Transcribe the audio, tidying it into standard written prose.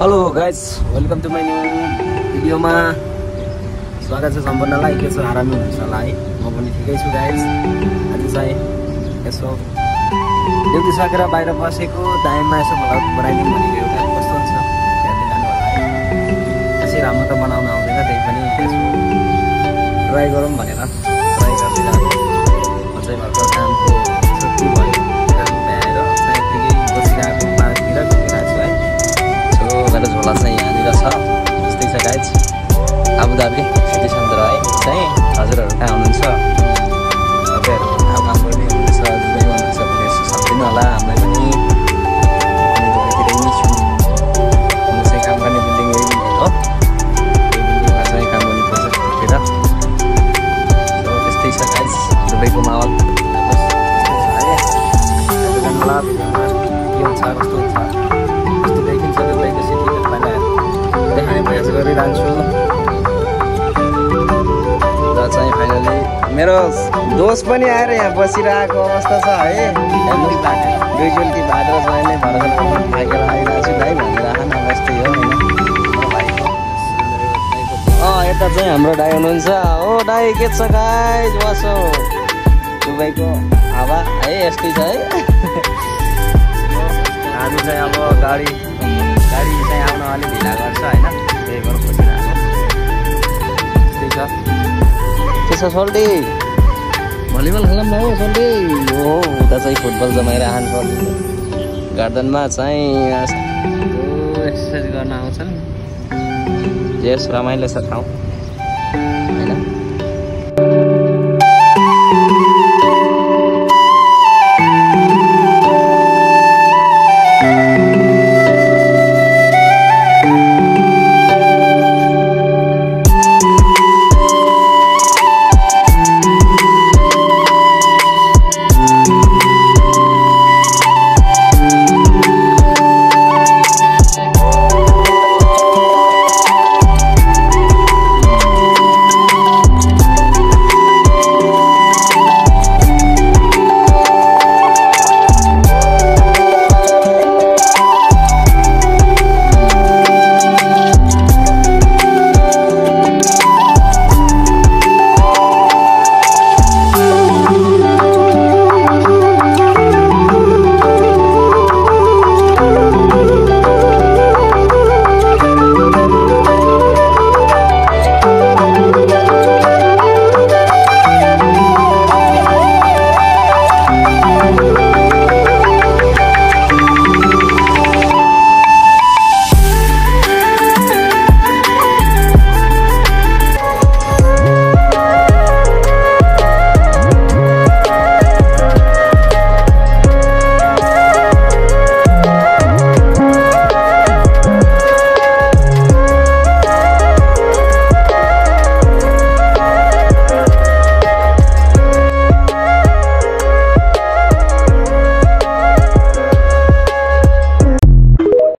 Hello guys, welcome to my new भिडियोमा स्वागत छ सम्पूर्णलाई। के छ, आरामै हुनुहुन्छ होला है? म पनि ठिकै छु गाइज। आज चाहिँ यसो ड्युटी सकेर बाहिर बसेको टाइममा यसो भ्लग बनाइदिउँ भनेको एउटा कस्तो हुन्छ हेर्दै जानु होला है। त्यसै राम्रो त बनाउन आउँदैन, त्यही पनि यसो ट्राई गरौँ भनेर ट्राई गर्दै जानु। म चाहिँ भर्खर कामको छुट्टी भयो, काम भ्याएर सायददेखि बसिरहेको पार्कतिर घुमिरहेको छु है। मेरो झोला चाहिँ यहाँनिर छ, यस्तै छ गाइज। आबुधाबी सिटी सेन्टर है चाहिँ। हजुरहरू कहाँ हुनुहुन्छ? तपाईँहरू काम गर्दै हुनुहुन्छ, दुबईमा हुनुहुन्छ भने यसो सक्दिनँ होला। हामीलाई पनि दुबईतिरै नै छु। म चाहिँ काम गर्ने बिल्डिङ यही बिल्डिङ हो, यही बिल्डिङमा चाहिँ काम गर्नुपर्छ छुट्टीतिर। त्यस्तै छ गाइज दुबईको माहौल। होला भिडियोमा के हुन्छ, कस्तो हुन्छ, कस्तो देखिन्छ दुबईको सिटी तपाईँलाई देखाउने प्रयास गरिरहन्छु। र चाहिँ फाइनली मेरो दोस्त पनि आएर यहाँ बसिरहेको अवस्था छ है। दुईचोटि भाद्र चाहिँ भर्खर थाकेर आइरहेको छु दाइ भनेर आएन, यस्तै हो होइन भाइको। यता चाहिँ हाम्रो दाइ हुनुहुन्छ। हो दाइ, के छ गाइज? बसो दुबईको हावा है, यस्तै छ है। हामी चाहिँ अब गाडी चाहिँ आउन अलिक ढिला गर्छ होइन, त्यही भएर बसिरहेको। त्यही छ। के छ सोल्टी? भलिबल खेलौँ न हौ सोल्टी। हो, उता चाहिँ फुटबल जमाएर आएको गार्डनमा चाहिँ एक्सर्साइज गर्न आउँछन्। जेस रमाइलो छ ठाउँ होइन।